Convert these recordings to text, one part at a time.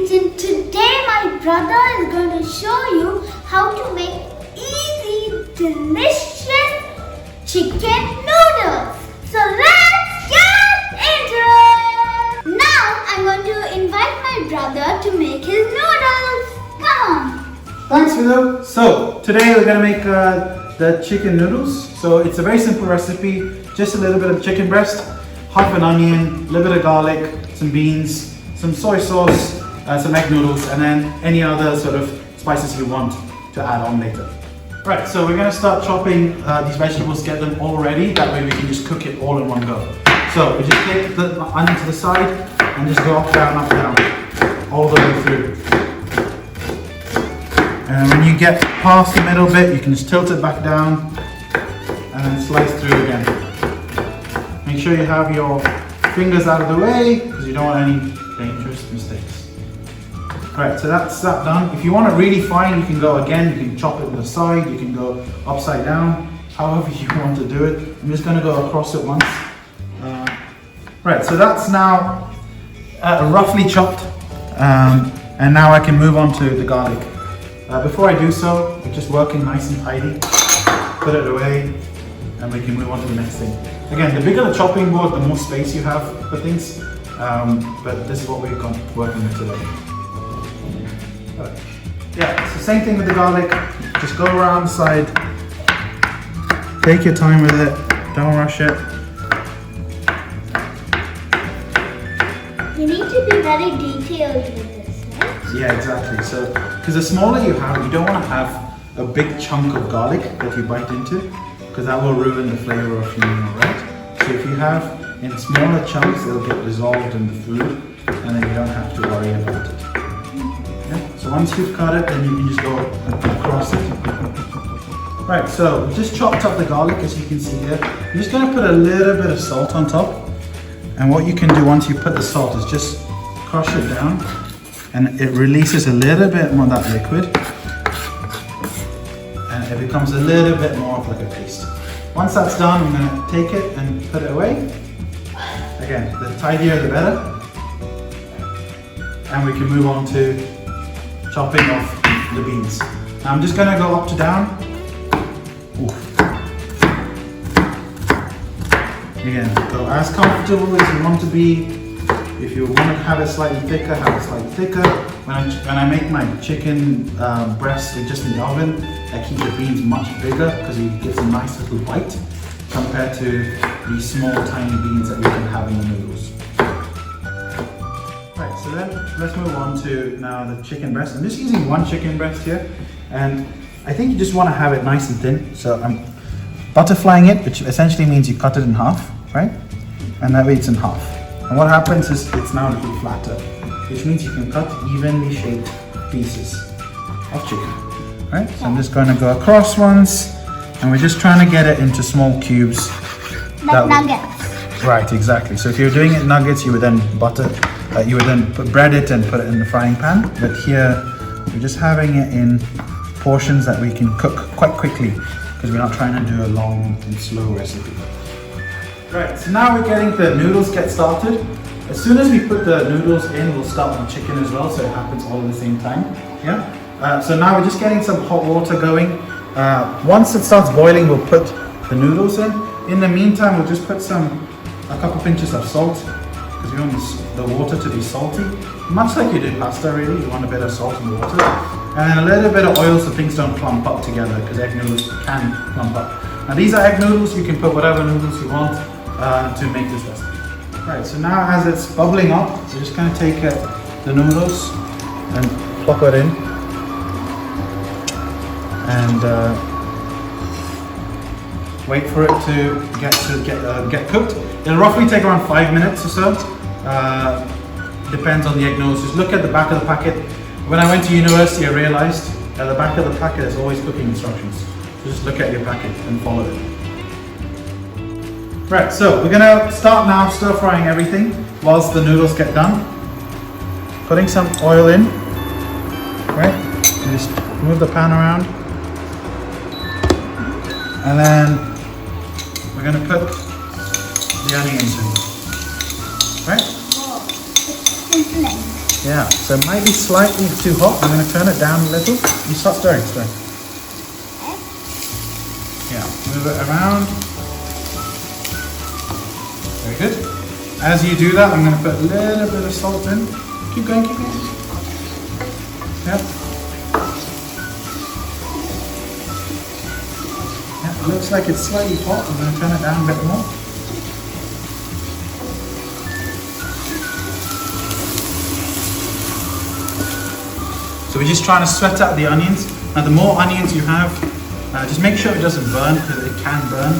beans, and today my brother is going to show you how to make easy, delicious chicken noodles. So let's get into it! Now I'm going to invite my brother to make his noodles. Come on! Thanks, Philo. So today we're going to make the chicken noodles. So it's a very simple recipe, just a little bit of chicken breast, half an onion, a little bit of garlic, some beans, some soy sauce, some egg noodles, and then any other sort of spices you want to add on later. Right, so we're going to start chopping these vegetables, get them all ready, that way we can just cook it all in one go. So we just take the onion to the side and just go up, down, all the way through. And when you get past the middle bit, you can just tilt it back down and then slice through again. Make sure you have your fingers out of the way because you don't want any dangerous mistakes. Right, so that's that done. If you want it really fine, you can go again, you can chop it on the side, you can go upside down, however you want to do it. I'm just going to go across it once. Right, so that's now roughly chopped, and now I can move on to the garlic. Before I do so, we're just working nice and tidy. Put it away, and we can move on to the next thing. Again, the bigger the chopping board, the more space you have for things. But this is what we're working with today. Yeah, it's the same thing with the garlic. Just go around the side. Take your time with it. Don't rush it. You need to be very detailed with this, right? Yeah, exactly. So, because the smaller you have, you don't want to have a big chunk of garlic that you bite into, because that will ruin the flavor of your meal, right? So if you have in smaller chunks, they'll get dissolved in the food, and then you don't have to worry about it. Yeah? So once you've cut it, then you can just go across it. Right, so we just chopped up the garlic, as you can see here. I'm just going to put a little bit of salt on top. And what you can do once you put the salt is just crush it down, and it releases a little bit more of that liquid, and it becomes a little bit more of like a paste. Once that's done, I'm going to take it and put it away. Again, the tidier the better. And we can move on to chopping off the beans. Now I'm just going to go up to down. Oof. Again, go as comfortable as you want to be. If you want to have it slightly thicker, have it slightly thicker. When I make my chicken breast just in the oven, I keep the beans much bigger because it gives a nice little bite compared to the small tiny beans that we can have in the noodles. Right, so then let's move on to now the chicken breast. I'm just using one chicken breast here, and I think you just want to have it nice and thin. So I'm butterflying it, which essentially means you cut it in half, right? And that way it's in half. And what happens is it's now a little flatter, which means you can cut evenly shaped pieces of chicken, right? So I'm just going to go across once, and we're just trying to get it into small cubes. Like nuggets. Right, exactly. So if you're doing it nuggets, you would then you would then bread it and put it in the frying pan. But here, we're just having it in portions that we can cook quite quickly, because we're not trying to do a long and slow recipe. Right, so now we're getting the noodles get started. As soon as we put the noodles in, we'll start the chicken as well, so it happens all at the same time. Yeah. So now we're just getting some hot water going. Once it starts boiling, we'll put the noodles in. In the meantime, we'll just put a couple pinches of salt, because we want the water to be salty. Much like you do pasta, really, you want a bit of salt in the water. And a little bit of oil so things don't clump up together, because egg noodles can clump up. Now these are egg noodles, you can put whatever noodles you want to make this recipe. Right, so now as it's bubbling up, we're just going to take the noodles and plop it in. And wait for it to get cooked. It'll roughly take around 5 minutes or so. Depends on the egg noodles. Just look at the back of the packet. When I went to university, I realized at the back of the packet there's always cooking instructions. So just look at your packet and follow it. Right, so we're gonna start now stir frying everything whilst the noodles get done. Putting some oil in, right? And just move the pan around. And then we're gonna put the onions in, right? Whoa, it's sizzling. Yeah, so it might be slightly too hot. I'm going to turn it down a little. You start stirring. Yeah, move it around. Very good. As you do that, I'm going to put a little bit of salt in. Keep going. Yep. It looks like it's slightly hot. I'm going to turn it down a bit more. So we're just trying to sweat out the onions. Now the more onions you have, just make sure it doesn't burn, because it can burn.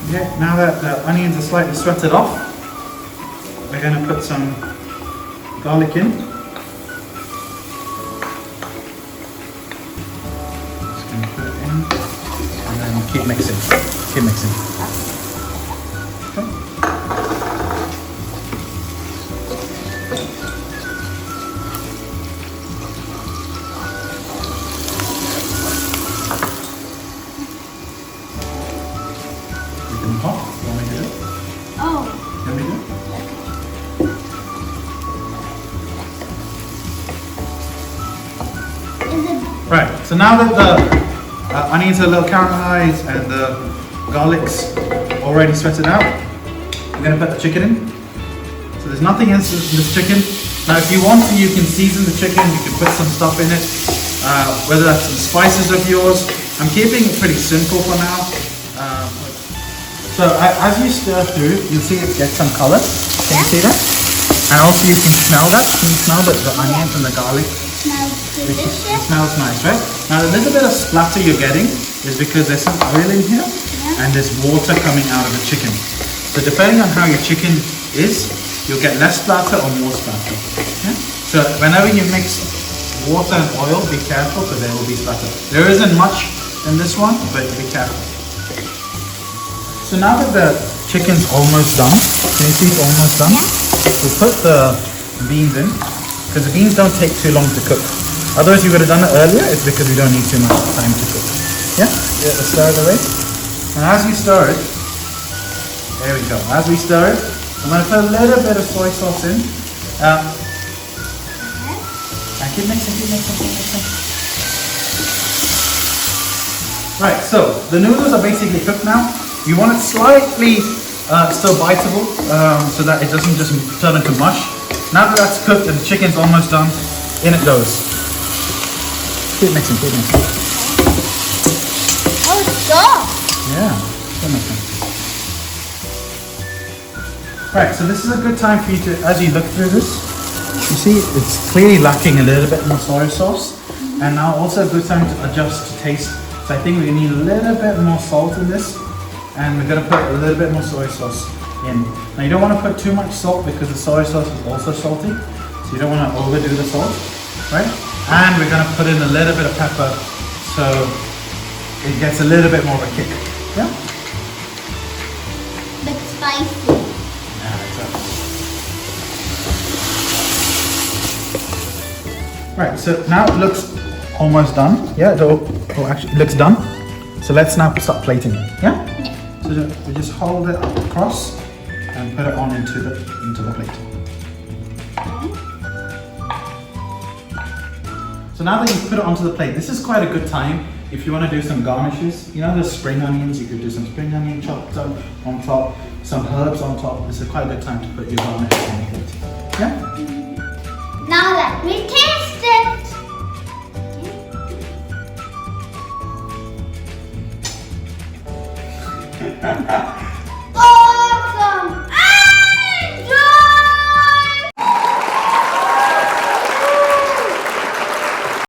Okay, now that the onions are slightly sweated off, we're going to put some garlic in. Just going to put it in, and then keep mixing. Okay. Hot? Want me to do it? Oh. Can we do it? Is it? Right, so now that the onions are a little caramelized and the garlic's already sweated out, I'm going to put the chicken in. So there's nothing else in this chicken. Now if you want to, you can season the chicken, you can put some stuff in it, whether that's some spices of yours. I'm keeping it pretty simple for now. So as you stir through, you'll see it get some color. Can you see that? And also you can smell that. Can you smell the onions and the garlic? Smells delicious. It smells nice, right? Now the little bit of splatter you're getting is because there's some oil in here and there's water coming out of the chicken. So depending on how your chicken is, you'll get less splatter or more splatter. Yeah? So whenever you mix water and oil, be careful because there will be splatter. There isn't much in this one, but be careful. So now that the chicken's almost done, can you see it's almost done? Yeah. We'll put the beans in, because the beans don't take too long to cook. Otherwise you would have done it earlier, it's because we don't need too much time to cook. Yeah? Stir it away. And as you stir it, there we go. As we stir it, I'm going to put a little bit of soy sauce in. And keep mixing. Right, so the noodles are basically cooked now. You want it slightly still biteable, so that it doesn't just turn into mush. Now that that's cooked and the chicken's almost done, in it goes. Keep mixing. Oh, it's soft. Yeah, keep mixing. Right, so this is a good time for you to, as you look through this, you see it's clearly lacking a little bit more soy sauce. And now also a good time to adjust to taste. So I think we need a little bit more salt in this. And we're going to put a little bit more soy sauce in. Now you don't want to put too much salt because the soy sauce is also salty. So you don't want to overdo the salt, right? And we're going to put in a little bit of pepper so it gets a little bit more of a kick. Yeah? But spicy. Yeah, exactly. Right, so now it looks almost done. Yeah, actually it looks done. So let's now start plating it. Yeah? So we just hold it across and put it on into the plate. So now that you've put it onto the plate, this is quite a good time if you want to do some garnishes. You know the spring onions, you could do some spring onion chopped up on top, some herbs on top. This is quite a good time to put your garnishes on the plate. Yeah? Now let me taste it.